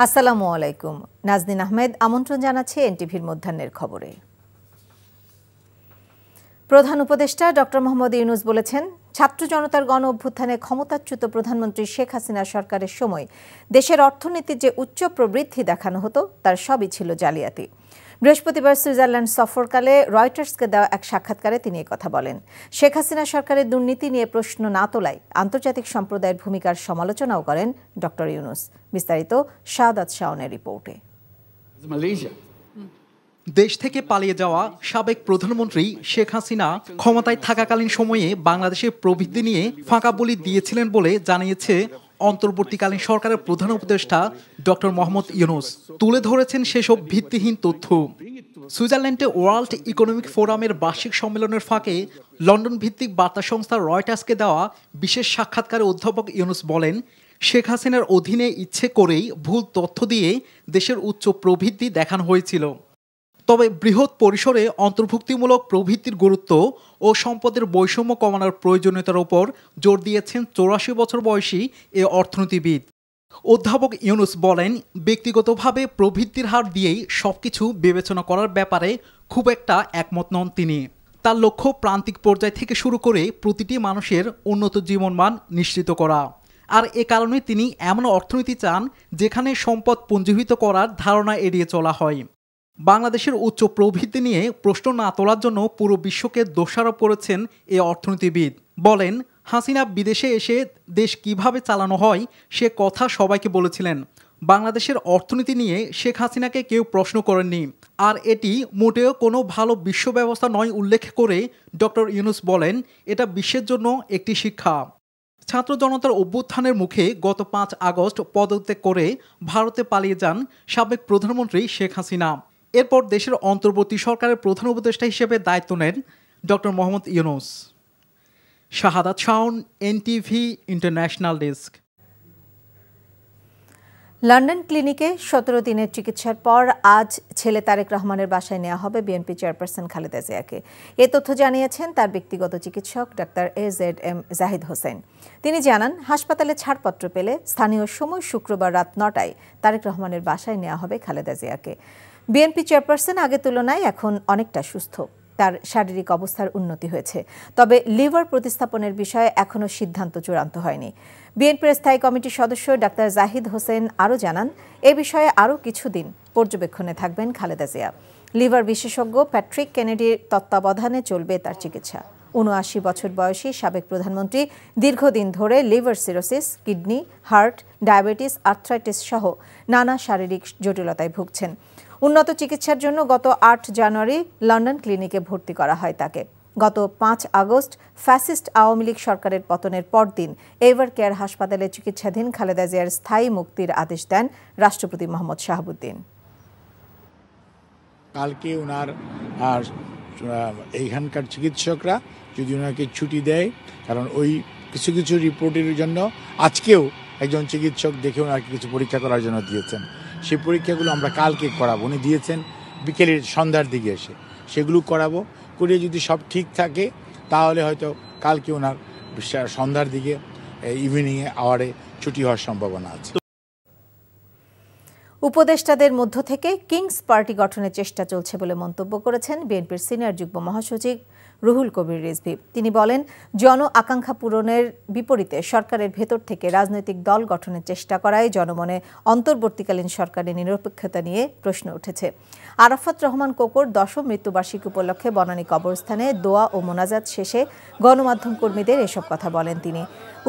আসসালামু আলাইকুম। নাজনীন আহমেদ আমন্ত্রণ জানাচ্ছে এনটিভির মধ্যাহ্নের খবরে। প্রধান উপদেষ্টা ডক্টর মোহাম্মদ ইউনূস বলেছেন, ছাত্র জনতার গণ অভ্যুত্থানে ক্ষমতাচ্যুত প্রধানমন্ত্রী শেখ হাসিনা সরকারের সময় দেশের অর্থনীতির যে উচ্চ প্রবৃদ্ধি দেখানো হতো তার সবই ছিল জালিয়াতি। বৃহস্পতিবার সুইজারল্যান্ড সফরকালে রয়টার্সকে দেওয়া এক সাক্ষাৎকারে তিনি কথা বলেন। শেখ হাসিনা সরকারের দুর্নীতি নিয়ে প্রশ্ন না তোলায় আন্তর্জাতিক সম্প্রদায়ের ভূমিকার সমালোচনাও করেন ডক্টর ইউনূস। বিস্তারিত শাহাদাত শাওনের রিপোর্টে। দেশ থেকে পালিয়ে যাওয়া সাবেক প্রধানমন্ত্রী শেখ হাসিনা ক্ষমতায় থাকাকালীন সময়ে বাংলাদেশের প্রবৃদ্ধি নিয়ে ফাঁকা বলি দিয়েছিলেন বলে জানিয়েছে অন্তর্বর্তীকালীন সরকারের প্রধান উপদেষ্টা ডক্টর মোহাম্মদ ইউনূস। তুলে ধরেছেন সেসব ভিত্তিহীন তথ্য। সুইজারল্যান্ডে ওয়ার্ল্ড ইকোনমিক ফোরামের বার্ষিক সম্মেলনের ফাঁকে লন্ডন ভিত্তিক বার্তা সংস্থা রয়টার্সকে দেওয়া বিশেষ সাক্ষাৎকারে অধ্যাপক ইউনূস বলেন, শেখ হাসিনার অধীনে ইচ্ছে করেই ভুল তথ্য দিয়ে দেশের উচ্চ প্রবৃদ্ধি দেখানো হয়েছিল। তবে বৃহৎ পরিসরে অন্তর্ভুক্তিমূলক প্রবৃদ্ধির গুরুত্ব ও সম্পদের বৈষম্য কমানোর প্রয়োজনীয়তার উপর জোর দিয়েছেন 84 বছর বয়সী এ অর্থনীতিবিদ। অধ্যাপক ইউনূস বলেন, ব্যক্তিগতভাবে প্রবৃদ্ধির হার দিয়েই সবকিছু বিবেচনা করার ব্যাপারে খুব একটা একমত নন তিনি। তার লক্ষ্য প্রান্তিক পর্যায় থেকে শুরু করে প্রতিটি মানুষের উন্নত জীবনমান নিশ্চিত করা। আর এ কারণে তিনি এমন অর্থনীতি চান যেখানে সম্পদ পুঞ্জীভূত করার ধারণা এড়িয়ে চলা হয়। বাংলাদেশের উচ্চ প্রবৃদ্ধি নিয়ে প্রশ্ন না তোলার জন্য পুরো বিশ্বকে দোষারোপ করেছেন এ অর্থনীতিবিদ। বলেন, হাসিনা বিদেশে এসে দেশ কিভাবে চালানো হয় সে কথা সবাইকে বলেছিলেন। বাংলাদেশের অর্থনীতি নিয়ে শেখ হাসিনাকে কেউ প্রশ্ন করেননি। আর এটি মোটেও কোনো ভালো বিশ্ব ব্যবস্থা নয় উল্লেখ করে ডক্টর ইউনূস বলেন, এটা বিশ্বের জন্য একটি শিক্ষা। ছাত্র জনতার অভ্যুত্থানের মুখে গত 5 আগস্ট পদত্যাগ করে ভারতে পালিয়ে যান সাবেক প্রধানমন্ত্রী শেখ হাসিনা। এরপর দেশের অন্তর্বর্তী সরকারের প্রধান উপদেষ্টা হিসেবে দায়িত্ব নেন doctor Mohammad Yunus. Shahadat Shaon, NTV international desk. London ক্লিনিকে 17 দিনের চিকিৎসার পর আজ ছেলে তারেক রহমানের বাসায় নেওয়া হবে বিএনপি চেয়ারপারসন খালেদা জিয়াকে। এ তথ্য জানিয়েছেন তার ব্যক্তিগত চিকিৎসক ডাক্তার AZM জাহিদ হোসেন। তিনি জানান, হাসপাতালে ছাড়পত্র পেলে স্থানীয় সময় শুক্রবার রাত 9টায় তারেক রহমানের বাসায় নেওয়া হবে খালেদা জিয়াকে। বিএনপি চেয়ারপারসন আগের তুলনায় এখন অনেকটা সুস্থ। তার শারীরিক অবস্থার উন্নতি হয়েছে, তবে লিভার প্রতিস্থাপনের বিষয়ে এখনও সিদ্ধান্ত চূড়ান্ত হয়নি। বিএনপির স্থায়ী কমিটির সদস্য ডাক্তার জাহিদ হোসেন আরও জানান, এ বিষয়ে আরও কিছুদিন পর্যবেক্ষণে থাকবেন খালেদা জিয়া। লিভার বিশেষজ্ঞ প্যাট্রিক কেনেডির তত্ত্বাবধানে চলবে তার চিকিৎসা। ৭৯ বছর বয়সী সাবেক প্রধানমন্ত্রী দীর্ঘদিন ধরে liver cirrhosis, kidney, heart, diabetes, arthritis সহ নানা শারীরিক জটিলতায় ভুগছেন। উন্নত চিকিৎসার জন্য গত 8 জানুয়ারি লন্ডন ক্লিনিকে ভর্তি করা হয় তাকে। গত 5 আগস্ট ফ্যাসিস্ট আওয়ামী লীগ সরকারের পতনের পরদিন এভার কেয়ার হাসপাতালে চিকিৎসাধীন খালেদা জিয়ার স্থায়ী মুক্তির আদেশ দেন রাষ্ট্রপতি মোহাম্মদ শাহাবুদ্দিন। কালকে ওনার এইখানকার চিকিৎসকরা যদি ওনাকে ছুটি দেয়, কারণ ওই কিছু কিছু রিপোর্টের জন্য আজকেও একজন চিকিৎসক দেখে ওনাকে কিছু পরীক্ষা করার জন্য দিয়েছেন। সেই পরীক্ষাগুলো আমরা কালকে করাবো। উনি দিয়েছেন বিকেলের সন্ধ্যার দিকে এসে, সেগুলো করাবো। করে যদি সব ঠিক থাকে তাহলে হয়তো কালকে ওনার সন্ধ্যার দিকে ইভিনিংয়ে আওয়ারে ছুটি হওয়ার সম্ভাবনা আছে। উপদেষ্টাদের মধ্য থেকে কিংস পার্টি গঠনের চেষ্টা চলছে বলে মন্তব্য করেছেন বিএনপির সিনিয়র যুগ্ম মহাসচিব রুহুল কবির রিজভী। তিনি বলেন, জন আকাঙ্ক্ষা পূরণের বিপরীতে সরকারের ভেতর থেকে রাজনৈতিক দল গঠনের চেষ্টা করায় জনমনে অন্তর্বর্তীকালীন সরকারের নিরপেক্ষতা নিয়ে প্রশ্ন উঠেছে। আরাফাত রহমান কোকর 10ম মৃত্যুবার্ষিকী উপলক্ষে বনানী কবরস্থানে দোয়া ও মোনাজাত শেষে গণমাধ্যম কর্মীদের এসব কথা বলেন তিনি।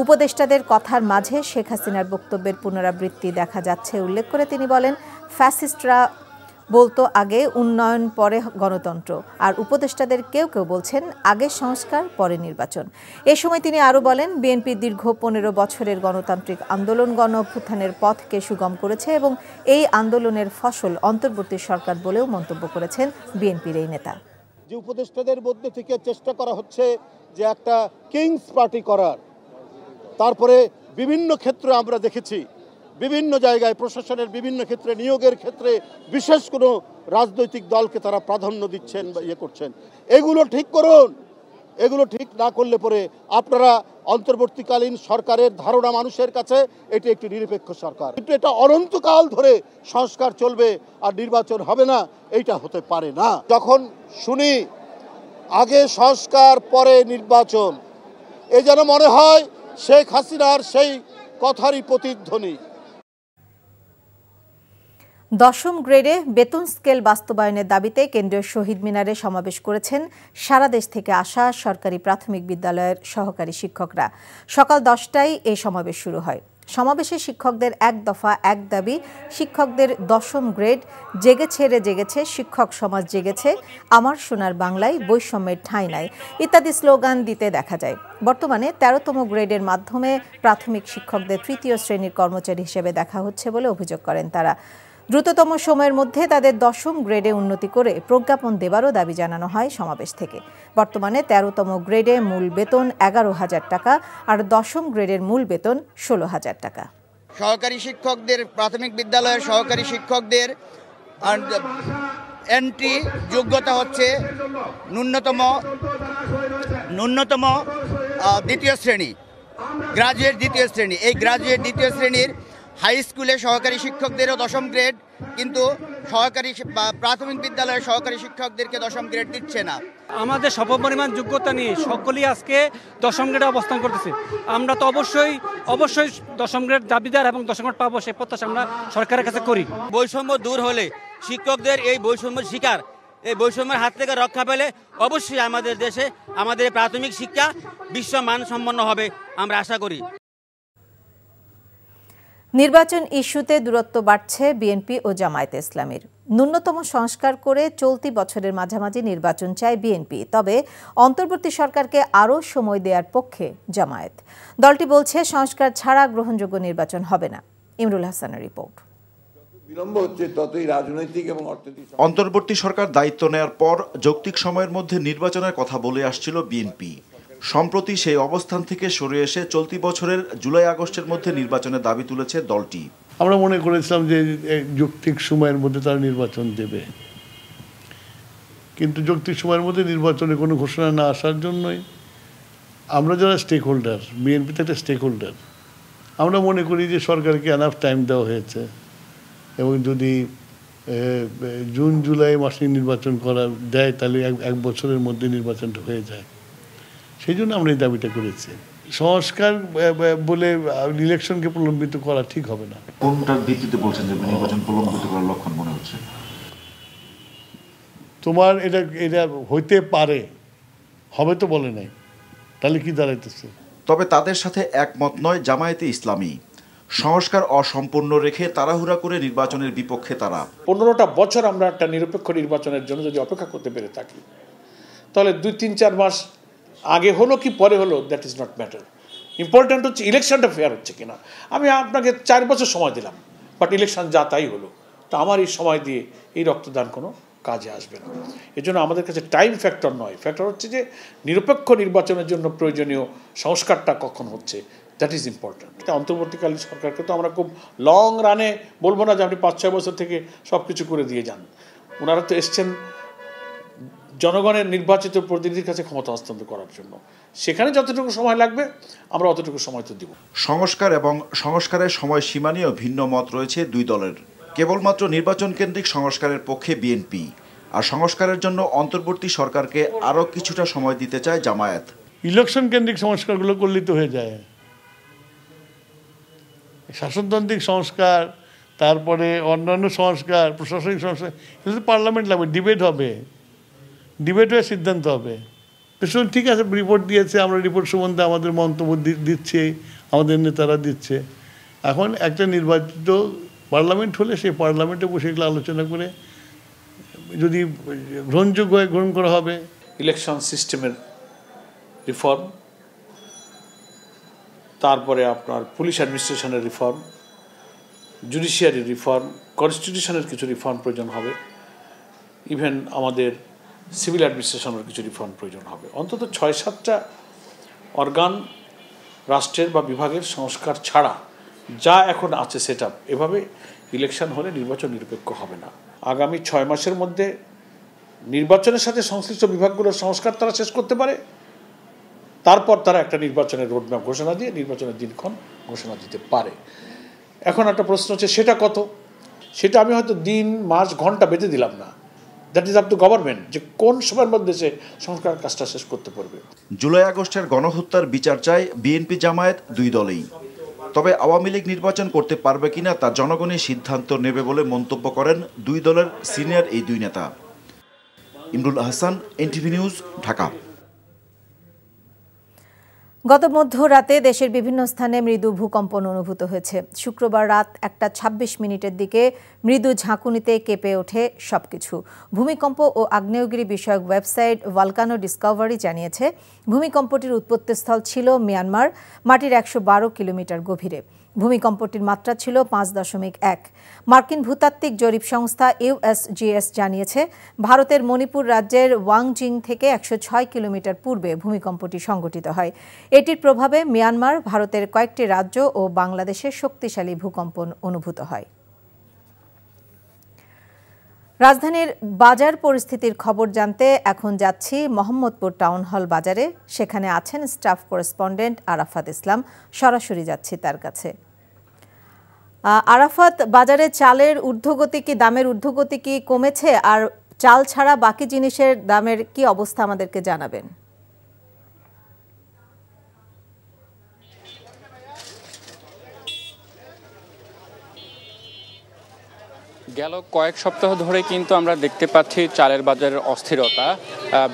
উপদেষ্টাদের কথার মাঝে শেখ হাসিনার বক্তব্যের পুনরাবৃত্তি দেখা যাচ্ছে উল্লেখ করে তিনি বলেন, ফ্যাসিস্টরা বলতো আগে উন্নয়ন পরে গণতন্ত্র, আর উপদেষ্টাদের কেউ কেউ বলছেন আগে সংস্কার পরে নির্বাচন। এ সময় তিনি আরও বলেন, বিএনপি দীর্ঘ 15 বছরের গণতান্ত্রিক আন্দোলন গণ অভ্যুত্থানের পথকে সুগম করেছে এবং এই আন্দোলনের ফসল অন্তর্বর্তী সরকার বলেও মন্তব্য করেছেন বিএনপির এই নেতা। যে উপদেষ্টাদের মধ্যে থেকে চেষ্টা করা হচ্ছে যে একটা কিংস পার্টি করার, তারপরে বিভিন্ন ক্ষেত্রে আমরা দেখেছি বিভিন্ন জায়গায় প্রশাসনের বিভিন্ন ক্ষেত্রে নিয়োগের ক্ষেত্রে বিশেষ কোনো রাজনৈতিক দলকে তারা প্রাধান্য দিচ্ছেন বা ইয়ে করছেন। এগুলো ঠিক করুন, এগুলো ঠিক না করলে পরে আপনারা অন্তর্বর্তীকালীন সরকারের ধারণা মানুষের কাছে এটি একটি নিরপেক্ষ সরকার, কিন্তু এটা অনন্তকাল ধরে সংস্কার চলবে আর নির্বাচন হবে না, এইটা হতে পারে না। যখন শুনি আগে সংস্কার পরে নির্বাচন, এ যেন মনে হয় শেখ হাসিনার সেই কথারই প্রতিধ্বনি। 10ম গ্রেডে বেতন স্কেল বাস্তবায়নের দাবিতে কেন্দ্রীয় শহীদ মিনারে সমাবেশ করেছেন সারা দেশ থেকে আসা সরকারি প্রাথমিক বিদ্যালয়ের সহকারী শিক্ষকরা। সকাল 10টায় এই সমাবেশ শুরু হয়। সমাবেশে শিক্ষকদের এক দফা এক দাবি, শিক্ষকদের 10ম গ্রেড, জেগেছে রে জেগেছে, শিক্ষক সমাজ জেগেছে, আমার সোনার বাংলায় বৈষম্যের ঠাঁই নাই ইত্যাদি স্লোগান দিতে দেখা যায়। বর্তমানে 13তম গ্রেডের মাধ্যমে প্রাথমিক শিক্ষকদের তৃতীয় শ্রেণীর কর্মচারী হিসেবে দেখা হচ্ছে বলে অভিযোগ করেন তারা। দ্রুততম সময়ের মধ্যে তাদের 10ম গ্রেডে উন্নতি করে প্রজ্ঞাপন দেবারও দাবি জানানো হয় সমাবেশ থেকে। বর্তমানে 13তম গ্রেডে মূল বেতন 11,000 টাকা আর 10ম গ্রেডের মূল বেতন 16,000 টাকা। সহকারী শিক্ষকদের, প্রাথমিক বিদ্যালয়ের সহকারী শিক্ষকদের এন্ট্রি যোগ্যতা হচ্ছে ন্যূনতম দ্বিতীয় শ্রেণী, গ্রাজুয়েট দ্বিতীয় শ্রেণী। এই গ্রাজুয়েট দ্বিতীয় শ্রেণীর হাই স্কুলে সহকারী শিক্ষকদেরও 10ম গ্রেড, কিন্তু প্রাথমিক বিদ্যালয়ের সহকারী শিক্ষকদেরকে 10ম গ্রেড দিচ্ছে না। আমাদের সমপরিমাণ যোগ্যতা নিয়ে সকলেই আজকে 10ম গ্রেডে অবস্থান করতেছে। আমরা তো অবশ্যই 10ম গ্রেড দাবিদার এবং 10ম গ্রেড পাবো সেই প্রত্যাশা আমরা সরকারের কাছে করি। বৈষম্য দূর হলে শিক্ষকদের এই বৈষম্যের শিকার, এই বৈষম্যের হাত থেকে রক্ষা পেলে অবশ্যই আমাদের দেশে আমাদের প্রাথমিক শিক্ষা বিশ্ব মানসম্পন্ন হবে আমরা আশা করি। নির্বাচন ইস্যুতে দূরত্ব বাড়ছে বিএনপি ও জামায়াতে ইসলামীর। ন্যূনতম সংস্কার করে চলতি বছরের মাঝামাঝি নির্বাচন চায় বিএনপি, তবে অন্তর্বর্তী সরকারকে আরও সময় দেওয়ার পক্ষে জামায়াত। দলটি বলছে সংস্কার ছাড়া গ্রহণযোগ্য নির্বাচন হবে না। ইমরুল হাসানের রিপোর্ট। বিলম্ব হচ্ছে ততই রাজনৈতিক এবং অর্থনৈতিক। অন্তর্বর্তী সরকার দায়িত্ব নেয়ার পর যৌক্তিক সময়ের মধ্যে নির্বাচনের কথা বলে আসছিল বিএনপি। সম্প্রতি সেই অবস্থান থেকে সরে এসে চলতি বছরের জুলাই আগস্টের মধ্যে নির্বাচনের দাবি তুলেছে দলটি। আমরা মনে করেছিলাম যে যৌক্তিক সময়ের মধ্যে তারা নির্বাচন দেবে, কিন্তু যৌক্তিক সময়ের মধ্যে নির্বাচনে কোনো ঘোষণা না আসার জন্যই আমরা যারা স্টেক হোল্ডার, বিএনপি তো একটা স্টেক হোল্ডার, আমরা মনে করি যে সরকারকে এনাফ টাইম দেওয়া হয়েছে এবং যদি জুন জুলাই মাসে নির্বাচন করা দেয় তাহলে এক বছরের মধ্যে নির্বাচনটা হয়ে যায়। সেই জন্য আমরা এই দাবিটা করেছি। সংস্কার বলে ইলেকশনকে প্রলম্বিত করা ঠিক হবে না। কোনটার ভিত্তিতে বলছেন যে নির্বাচন প্রলম্বিত করার লক্ষণ মনে হচ্ছে? তোমার এটা হইতে পারে, হবে তো বলে নাই, তাহলে কি দাঁড়াইতেছে? তবে তাদের সাথে একমত নয় জামায়াতে ইসলামী। সংস্কার অসম্পূর্ণ রেখে তাড়াহুড়া করে নির্বাচনের বিপক্ষে তারা। 15টা বছর আমরা একটা নিরপেক্ষ নির্বাচনের জন্য যদি অপেক্ষা করতে পেরে থাকি, তাহলে 2-3-4 মাস আগে হলো কি পরে হলো, that is not matter. Important হচ্ছে ইলেকশনটা ফেয়ার হচ্ছে কিনা। আমি আপনাকে 4 বছর সময় দিলাম, বাট ইলেকশন যা তাই হলো, তা আমার এই সময় দিয়ে এই রক্তদান কোনো কাজে আসবে না। এই জন্য আমাদের কাছে টাইম ফ্যাক্টর নয়, ফ্যাক্টর হচ্ছে যে নিরপেক্ষ নির্বাচনের জন্য প্রয়োজনীয় সংস্কারটা কখন হচ্ছে, দ্যাট ইজ ইম্পর্ট্যান্ট। অন্তর্বর্তীকালীন সরকারকে তো আমরা খুব লং রানে বলবো না যে আপনি 5-6 বছর থেকে সব কিছু করে দিয়ে যান। ওনারা তো এসছেন জনগণের নির্বাচিত প্রতিনিধির কাছে ক্ষমতা হস্তান্তর করার জন্য। সেখানে যতটুকু সময় লাগবে আমরা অতটুকু সময় তো দিব। সংস্কার এবং সংস্কারের সময়সীমা নিয়েও ভিন্ন মত রয়েছে দুই দলের। কেবলমাত্র নির্বাচন কেন্দ্রিক সংস্কারের পক্ষে বিএনপি, আর সংস্কারের জন্য অন্তর্বর্তী সরকারকে আরও কিছুটা সময় দিতে চায় জামায়াত। ইলেকশন কেন্দ্রিক সংস্কারগুলো করলেই তো হয়ে যায়। শাসনতান্ত্রিক সংস্কার, তারপরে অন্যান্য সংস্কার, প্রশাসনিক সংস্কার, এটা তো পার্লামেন্ট লাগবে, ডিবেট হবে, ডিবেট হয়ে সিদ্ধান্ত হবে। ঠিক আছে, রিপোর্ট দিয়েছে, আমরা রিপোর্ট সম্বন্ধে আমাদের মন্তব্য দিচ্ছে, আমাদের নেতারা দিচ্ছে। এখন একটা নির্বাচিত পার্লামেন্ট হলে সেই পার্লামেন্টে বসে এগুলো আলোচনা করে যদি গ্রহণযোগ্য হয় গ্রহণ করা হবে। ইলেকশন সিস্টেমের রিফর্ম, তারপরে আপনার পুলিশ অ্যাডমিনিস্ট্রেশনের রিফর্ম, জুডিশিয়ারি রিফর্ম, কনস্টিটিউশনের কিছু রিফর্ম প্রয়োজন হবে, ইভেন আমাদের সিভিল অ্যাডমিনিস্ট্রেশনের কিছু রিফর্ম প্রয়োজন হবে। অন্তত 6-7টা অর্গান রাষ্ট্রের বা বিভাগের সংস্কার ছাড়া যা এখন আছে সেটআপ, এভাবে ইলেকশন হলে নির্বাচন নিরপেক্ষ হবে না। আগামী 6 মাসের মধ্যে নির্বাচনের সাথে সংশ্লিষ্ট বিভাগগুলোর সংস্কার তারা শেষ করতে পারে, তারপর তারা একটা নির্বাচনের রোডম্যাপ ঘোষণা দিয়ে নির্বাচনের দিনক্ষণ ঘোষণা দিতে পারে। এখন একটা প্রশ্ন হচ্ছে সেটা কত, সেটা আমি হয়তো দিন মাস ঘন্টা বেঁধে দিলাম না, that is up to government যে কোন সময়ের মধ্যে সে সংস্কার কাজটা শেষ করতে পারবে। জুলাই আগস্টের গণহত্যার বিচার চায় বিএনপি জামায়াত দুই দলেই। তবে আওয়ামী লীগ নির্বাচন করতে পারবে কিনা তা জনগণই সিদ্ধান্ত নেবে বলে মন্তব্য করেন দুই দলের সিনিয়র এই দুই নেতা। Imrul Ahsan, NTV news, Dhaka. গত মধ্যরাতে দেশের বিভিন্ন স্থানে মৃদু ভূকম্পন অনুভূত হয়েছে। শুক্রবার রাত 1:26 দিকে মৃদু ঝাঁকুনিতে কেঁপে ওঠে সবকিছু। ভূমিকম্প ও আগ্নেয়গিরি বিষয়ক ওয়েবসাইট ভলকানো ডিসকভারি জানিয়েছে ভূমিকম্পটির উৎপত্তিস্থল ছিল মিয়ানমার, মাটির 112 কিলোমিটার গভীরে। ভূমিকম্পটির মাত্রা ছিল 5.1। মার্কিন ভূতাত্ত্বিক জরিপ সংস্থা ইউএসজিএস জানিয়েছে ভারতের মণিপুর রাজ্যের ওয়াংজিং থেকে 106 কিলোমিটার পূর্বে ভূমিকম্পটি সংঘটিত হয়। এটির প্রভাবে মিয়ানমার, ভারতের কয়েকটি রাজ্য ও বাংলাদেশে শক্তিশালী ভূকম্পন অনুভূত হয়। রাজধানীর বাজার পরিস্থিতির খবর জানতে এখন যাচ্ছি মোহাম্মদপুর টাউন হল বাজারে। সেখানে আছেন স্টাফ করেসপন্ডেন্ট আরাফাত ইসলাম। সরাসরি যাচ্ছি তার কাছে। আরাফাত, বাজারে চালের ঊর্ধ্বগতি কি, দামের ঊর্ধ্বগতি কি কমেছে? আর চাল ছাড়া বাকি জিনিসের দামের কি অবস্থা আমাদেরকে জানাবেন। গেল কয়েক সপ্তাহ ধরে কিন্তু আমরা দেখতে পাচ্ছি চালের বাজারের অস্থিরতা।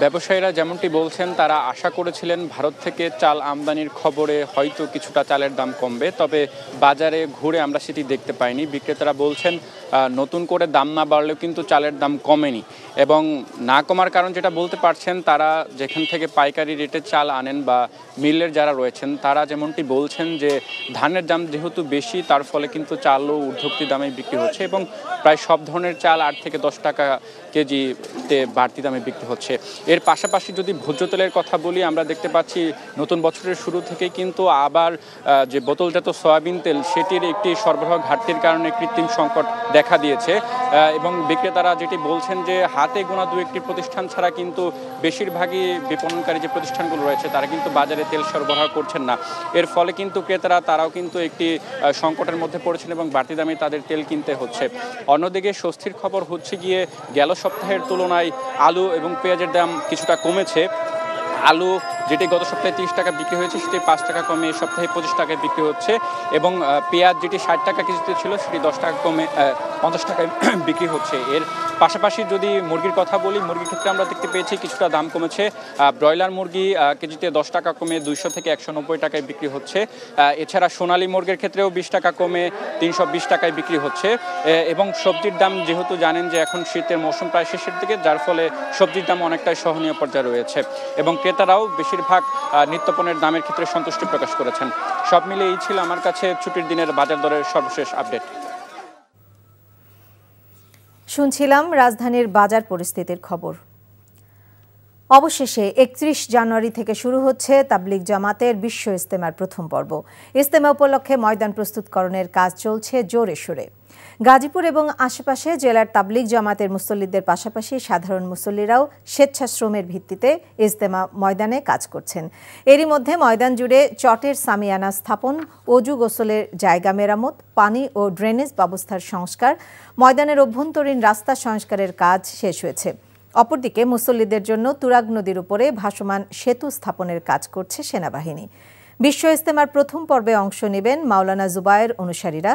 ব্যবসায়ীরা যেমনটি বলছেন, তারা আশা করেছিলেন ভারত থেকে চাল আমদানির খবরে হয়তো কিছুটা চালের দাম কমবে, তবে বাজারে ঘুরে আমরা সেটি দেখতে পাইনি। বিক্রেতারা বলছেন নতুন করে দাম না বাড়লেও কিন্তু চালের দাম কমেনি, এবং না কমার কারণ যেটা বলতে পারছেন, তারা যেখান থেকে পাইকারি রেটে চাল আনেন বা মিলের যারা রয়েছেন তারা যেমনটি বলছেন যে ধানের দাম যেহেতু বেশি, তার ফলে কিন্তু চালও ঊর্ধ্বগতি দামে বিক্রি হচ্ছে এবং প্রায় সব ধরনের চাল 8 থেকে 10 টাকা কেজিতে বাড়তি দামে বিক্রি হচ্ছে। এর পাশাপাশি যদি ভোজ্য তেলের কথা বলি, আমরা দেখতে পাচ্ছি নতুন বছরের শুরু থেকেই কিন্তু আবার যে বোতলজাত সয়াবিন তেল, সেটির একটি সরবরাহ ঘাটতির কারণে কৃত্রিম সংকট দেখা দিয়েছে। এবং বিক্রেতারা যেটি বলছেন যে হাতে গোনা দু একটি প্রতিষ্ঠান ছাড়া কিন্তু বেশিরভাগই বিপণনকারী যে প্রতিষ্ঠানগুলো রয়েছে তারা কিন্তু বাজারে তেল সরবরাহ করছেন না। এর ফলে কিন্তু ক্রেতারা তারাও কিন্তু একটি সংকটের মধ্যে পড়েছেন এবং বাড়তি দামে তাদের তেল কিনতে হচ্ছে। অন্যদিকে স্বস্তির খবর হচ্ছে গিয়ে গেল সপ্তাহের তুলনায় আলু এবং পেঁয়াজের দাম কিছুটা কমেছে। আলু যেটি গত সপ্তাহে 30 টাকা বিক্রি হয়েছে সেটি 5 টাকা কমে এই সপ্তাহে 25 টাকায় বিক্রি হচ্ছে, এবং পেঁয়াজ যেটি 60 টাকা কেজিতে ছিল সেটি 10 টাকা কমে 50 টাকায় বিক্রি হচ্ছে। এর পাশাপাশি যদি মুরগির কথা বলি, মুরগির ক্ষেত্রে আমরা দেখতে পেয়েছি কিছুটা দাম কমেছে। ব্রয়লার মুরগি কেজিতে 10 টাকা কমে 200 থেকে 190 টাকায় বিক্রি হচ্ছে। এছাড়া সোনালী মুরগির ক্ষেত্রেও 20 টাকা কমে 320 টাকায় বিক্রি হচ্ছে। এবং সবজির দাম যেহেতু জানেন যে এখন শীতের মৌসুম প্রায় শেষের দিকে, যার ফলে সবজির দাম অনেকটাই সহনীয় পর্যায়ে রয়েছে এবং ক্রেতারাও বেশিরভাগ নিত্যপণ্যের দামের ক্ষেত্রে সন্তুষ্টি প্রকাশ করেছেন। সব মিলে এই ছিল আমার কাছে ছুটির দিনের বাজার দরের সর্বশেষ আপডেট। শুনছিলাম রাজধানীর বাজার পরিস্থিতির খবর। অবশেষে 31 জানুয়ারি থেকে শুরু হচ্ছে তাবলিগ জামাতের বিশ্ব ইজতেমার প্রথম পর্ব। ইজতেমা উপলক্ষে ময়দান প্রস্তুতকরণের কাজ চলছে জোরে সোরে। গাজীপুর এবং আশেপাশে জেলার তাবলিগ জামাতের মুসল্লিদের পাশাপাশি সাধারণ মুসল্লিরাও স্বেচ্ছাশ্রমের ভিত্তিতে ইজতেমা ময়দানে কাজ করছেন। এরই মধ্যে ময়দান জুড়ে চটের সামিয়ানা স্থাপন, অজু গোসলের জায়গা মেরামত, পানি ও ড্রেনেজ ব্যবস্থার সংস্কার, ময়দানের অভ্যন্তরীণ রাস্তা সংস্কারের কাজ শেষ হয়েছে। অপরদিকে মুসল্লিদের জন্য তুরাগ নদীর উপরে ভাসমান সেতু স্থাপনের কাজ করছে সেনাবাহিনী। বিশ্ব ইজতেমার প্রথম পর্বে অংশ নেবেন মাওলানা জুবায়ের অনুসারীরা।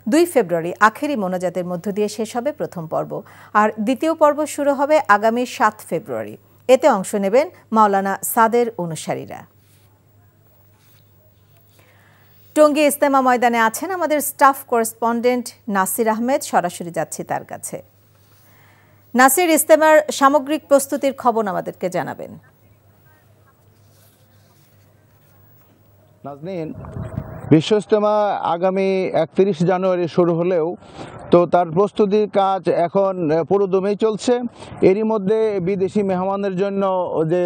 2 ফেব্রুয়ারি আখেরি মোনাজাতের মধ্য দিয়ে শেষ হবে প্রথম পর্ব, আর দ্বিতীয় পর্ব শুরু হবে আগামী 7 ফেব্রুয়ারি। এতে অংশ নেবেন মাওলানা সাদের অনুসারীরা। টঙ্গী ইজতেমা ময়দানে আছেন আমাদের স্টাফ করেসপন্ডেন্ট নাসির আহমেদ। সরাসরি যাচ্ছি তার কাছে। নাসির, ইজতেমার সামগ্রিক প্রস্তুতির খবর আমাদেরকে জানাবেন। নাজনীন, বিশ্ব ইজতেমা আগামী 31 জানুয়ারি শুরু হলেও তো তার প্রস্তুতির কাজ এখন পুরোদমেই চলছে। এরই মধ্যে বিদেশি মেহমানদের জন্য যে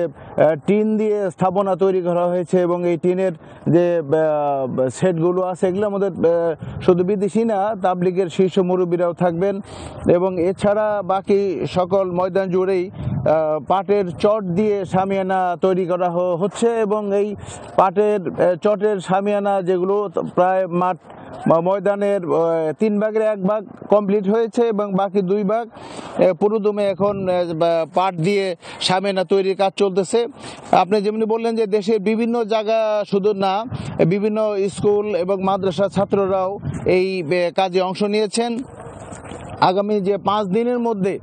টিন দিয়ে স্থাপনা তৈরি করা হয়েছে এবং এই টিনের যে সেটগুলো আছে এগুলো আমাদের শুধু বিদেশি না, তাবলিগের শীর্ষ মুরব্বীরাও থাকবেন এবং এছাড়া বাকি সকল ময়দান জুড়েই পাটের চট দিয়ে শামিয়ানা তৈরি করা হচ্ছে এবং এই পাটের চটের শামিয়ানা যেগুলো প্রায় মাঠ ময়দানের 3 ভাগের 1 ভাগ কমপ্লিট হয়েছে এবং বাকি 2 ভাগ পুরোদমে এখন পাট দিয়ে শামিয়ানা তৈরির কাজ চলতেছে। আপনি যেমনি বললেন যে দেশের বিভিন্ন জায়গা শুধু না, বিভিন্ন স্কুল এবং মাদ্রাসা ছাত্ররাও এই কাজে অংশ নিয়েছেন। আগামী যে 5 দিনের মধ্যে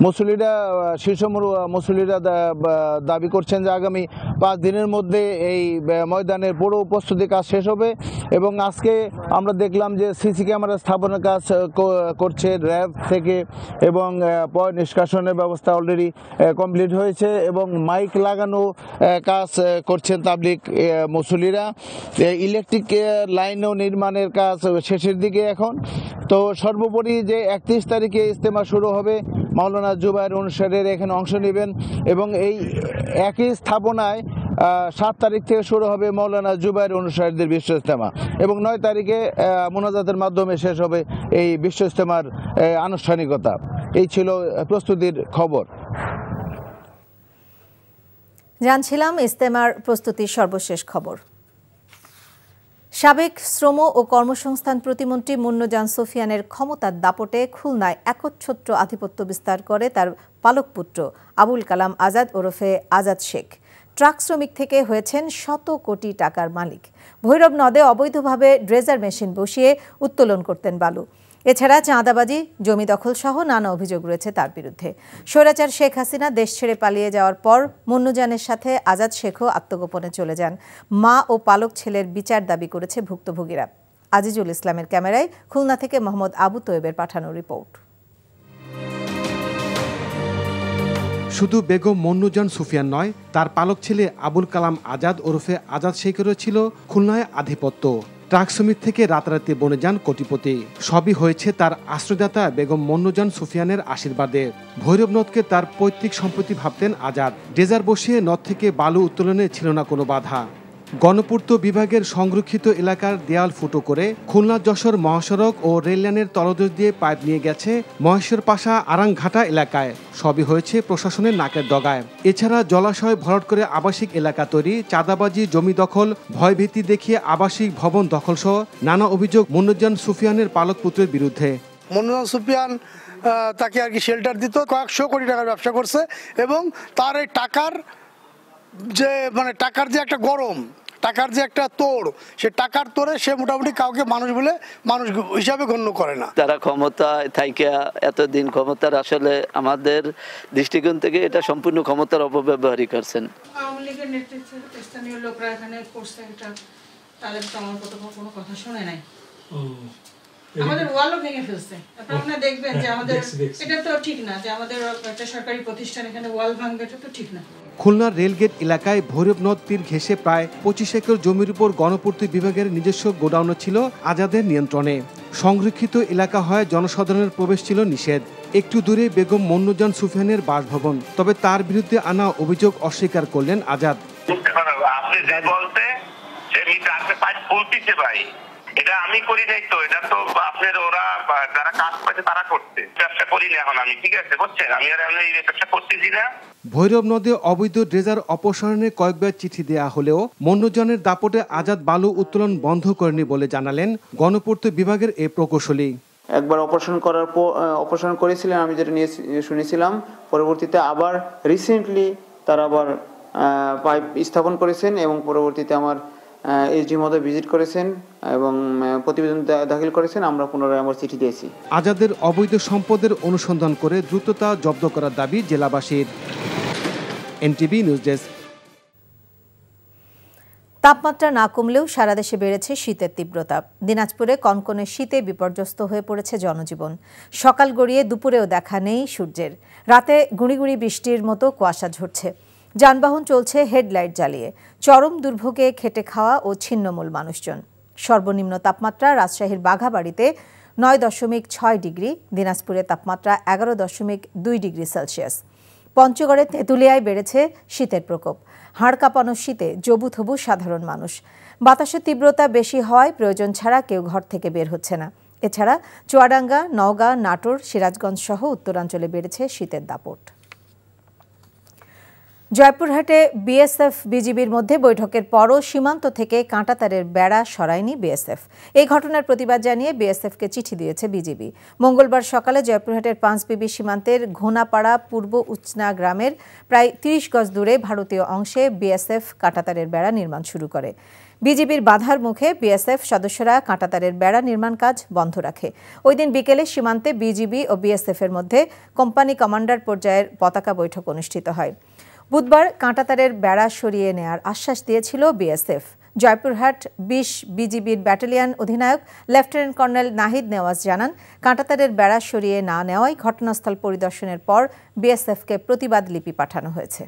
মুসল্লিরা শীর্ষ মুসল্লিরা দাবি করছেন যে আগামী 5 দিনের মধ্যে এই ময়দানের পুরো প্রস্তুতি কাজ শেষ হবে এবং আজকে আমরা দেখলাম যে সিসি ক্যামেরা স্থাপনের কাজ করছে র্যাব থেকে এবং পয় নিষ্কাশনের ব্যবস্থা অলরেডি কমপ্লিট হয়েছে এবং মাইক লাগানো কাজ করছেন তাবলিগ মুসল্লিরা। ইলেকট্রিক লাইনও নির্মাণের কাজ শেষের দিকে এখন। তো সর্বোপরি যে 31 তারিখে ইজতেমা শুরু হবে, মাওলানা জুবায়ের অনুসারীরা এখানে অংশ নেবেন এবং এই একই স্থাপনায় 7 তারিখ থেকে শুরু হবে মাওলানা জুবায়ের অনুসারীদের বিশ্ব ইজতেমা এবং 9 তারিখে মোনাজাতের মাধ্যমে শেষ হবে এই বিশ্ব ইজতেমার আনুষ্ঠানিকতা। এই ছিল প্রস্তুতির খবর। জানছিলাম ইজতেমার প্রস্তুতির সর্বশেষ খবর। সাবেক শ্রম ও কর্মসংস্থান প্রতিমন্ত্রী মুন্নুজান সুফিয়ানের ক্ষমতার দাপটে খুলনায় একচ্ছত্র আধিপত্য বিস্তার করে তার পালক পুত্র আবুল কালাম আজাদ ওরফে আজাদ শেখ। ট্রাক শ্রমিক থেকে হয়েছেন শত কোটি টাকার মালিক। ভৈরব নদে অবৈধভাবে ড্রেজার মেশিন বসিয়ে উত্তোলন করতেন বালু। এছাড়া চাঁদাবাজি, জমি দখল সহ নানা অভিযোগ রয়েছে তার বিরুদ্ধে। স্বৈরাচার শেখ হাসিনা দেশ ছেড়ে পালিয়ে যাওয়ার পর মুন্নুজানের সাথে আজাদ শেখও আত্মগোপনে চলে যান। মা ও পালক ছেলের বিচার দাবি করেছে ভুক্তভোগীরা। আজিজুল ইসলামের ক্যামেরায় খুলনা থেকে মোহাম্মদ আবু তোয়েবের পাঠানো রিপোর্ট। শুধু বেগম মুন্নুজান সুফিয়ান নয়, তার পালক ছেলে আবুল কালাম আজাদ ওরফে আজাদ শেখেরও ছিল খুলনায় আধিপত্য। ট্রাক শ্রমিক থেকে রাতারাতি বনে যান কোটিপতি। সবই হয়েছে তার আশ্রয়দাতা বেগম মুন্নুজান সুফিয়ানের আশীর্বাদে। ভৈরব নদকে তার পৈতৃক সম্পত্তি ভাবতেন আজাদ। ড্রেজার বসিয়ে নদ থেকে বালু উত্তোলনে ছিল না কোনো বাধা। গণপূর্ত বিভাগের সংরক্ষিত এলাকার দেয়াল ফুটো করে খুলনা যশোর মহাসড়ক ও রেললাইনের তলদেশ দিয়ে পাইপ নিয়ে গেছে মহেশ্বর পাশা আরাংঘাটা এলাকায়। সবই হয়েছে প্রশাসনের নাকের ডগায়। এছাড়া জলাশয় ভরাট করে আবাসিক এলাকা তৈরি, চাঁদাবাজি, জমি দখল, ভয়ভীতি দেখিয়ে আবাসিক ভবন দখল সহ নানা অভিযোগ মুন্নুজান সুফিয়ানের পালক পুত্রের বিরুদ্ধে। মুন্নুজান সুফিয়ান তাকে আর কি শেল্টার দিত, কয়েকশো কোটি টাকার ব্যবসা করছে এবং তার এই টাকার যে একটা গরম, টাকার যে একটা তোড়, সে টাকার তোড়ে সে মোটামুটি কাউকে মানুষ বলে মানুষ হিসাবে গণ্য করে না। তারা ক্ষমতায় থাইকা এতদিন ক্ষমতার আসলে আমাদের দৃষ্টিকোণ থেকে এটা সম্পূর্ণ ক্ষমতার অপব্যবহারই করছেন। আওয়ামী লীগের নেতৃত্বে স্থানীয় লোকরা এখানে করছে, এটা তাদের তো আমার কোনো কথা শুনে নাই। আমাদের ওয়ালও ভেঙে ফেলছে। আপনারা দেখবেন যে আমাদের এটা তো ঠিক না যে আমাদের একটা সরকারি প্রতিষ্ঠান এখানে ওয়াল ভাঙবে, এটা তো ঠিক না। খুলনার রেলগেট এলাকায় ভৈরব নদ তীর ঘেঁষে প্রায় 25 একর জমির উপর গণপূর্ত বিভাগের নিজস্ব গোডাউনও ছিল আজাদের নিয়ন্ত্রণে। সংরক্ষিত এলাকা হয় জনসাধারণের প্রবেশ ছিল নিষেধ। একটু দূরে বেগম মুন্নুজান সুফিয়ানের বাসভবন। তবে তার বিরুদ্ধে আনা অভিযোগ অস্বীকার করলেন আজাদ। এটা আমি করি নাই তো, এটা তো আপনার ওরা যারা কাজ করেছে তারা করছে। ব্যবসা করি না এখন আমি, ঠিক আছে বুঝছেন, আমি আর এই ব্যবসা করতেছি না। ভৈরব নদে অবৈধ ড্রেজার অপসারণে কয়েকবার চিঠি দেয়া হলেও মুন্নুজানের দাপটে আজাদ বালু উত্তোলন বন্ধ করেনি বলে জানালেন গণপূর্ত বিভাগের এই প্রকৌশলী। একবার অপসারণ করেছিলেন, আমি যেটা নিয়ে শুনেছিলাম। পরবর্তীতে আবার রিসেন্টলি তারা আবার পাইপ স্থাপন করেছেন এবং পরবর্তীতে আমার এসডি মহোদয় ভিজিট করেছেন এবং প্রতিবেদন দাখিল করেছেন। আমরা পুনরায় আমার চিঠি দিয়েছি। আজাদের অবৈধ সম্পদের অনুসন্ধান করে দ্রুততা জব্দ করার দাবি জেলাবাসীর। NTV news desk. তাপমাত্রা না কমলেও সারা দেশে বেড়েছে শীতের তীব্রতা। দিনাজপুরে কনকনে শীতে বিপর্যস্ত হয়ে পড়েছে জনজীবন। সকাল গড়িয়ে দুপুরেও দেখা নেই সূর্যের। রাতে গুঁড়ি গুঁড়ি বৃষ্টির মতো কুয়াশা ঝরছে। যানবাহন চলছে হেডলাইট জ্বালিয়ে। চরম দুর্ভোগে খেটে খাওয়া ও ছিন্নমূল মানুষজন। সর্বনিম্ন তাপমাত্রা রাজশাহীর বাঘাবাড়িতে 9.6 ডিগ্রি, দিনাজপুরে তাপমাত্রা 11.2 ডিগ্রি সেলসিয়াস। পঞ্চগড়ে তেঁতুলিয়ায় বেড়েছে শীতের প্রকোপ। হাড় কাঁপানো শীতে জবুথবু সাধারণ মানুষ। বাতাসের তীব্রতা বেশি হওয়ায় প্রয়োজন ছাড়া কেউ ঘর থেকে বের হচ্ছে না। এছাড়া চুয়াডাঙ্গা, নওগাঁ, নাটোর, সিরাজগঞ্জ সহ উত্তরাঞ্চলে বেড়েছে শীতের দাপট। জয়পুরহাটে বিএসএফ বিজিবির মধ্যে বৈঠকের পরও সীমান্ত থেকে কাঁটাতারের বেড়া সরায়নি বিএসএফ। এই ঘটনার প্রতিবাদ জানিয়ে বিএসএফকে চিঠি দিয়েছে বিজিবি। মঙ্গলবার সকালে জয়পুরহাটের পাঁচবিবি সীমান্তের ঘোনাপাড়া পূর্ব উচনা গ্রামের প্রায় ৩০ গজ দূরে ভারতীয় অংশে বিএসএফ কাঁটাতারের বেড়া নির্মাণ শুরু করে। বিজিবির বাধার মুখে বিএসএফ সদস্যরা কাঁটাতারের বেড়া নির্মাণ কাজ বন্ধ রাখে। ওই দিন বিকেলে সীমান্তে বিজিবি ও বিএসএফের মধ্যে কোম্পানি কমান্ডার পর্যায়ের পতাকা বৈঠক অনুষ্ঠিত হয়। বুধবার কাঁটাতারের বেড়া সরিয়ে নেয়ার আশ্বাস দিয়েছিল বিএসএফ। জয়পুরহাট ২০ বিজিবির ব্যাটালিয়ন অধিনায়ক লেফটেন্যান্ট কর্নেল নাহিদ নেওয়াজ জানান, কাঁটাতারের বেড়া সরিয়ে না নেওয়ায় ঘটনাস্থল পরিদর্শনের পর বিএসএফকে প্রতিবাদ লিপি পাঠানো হয়েছে।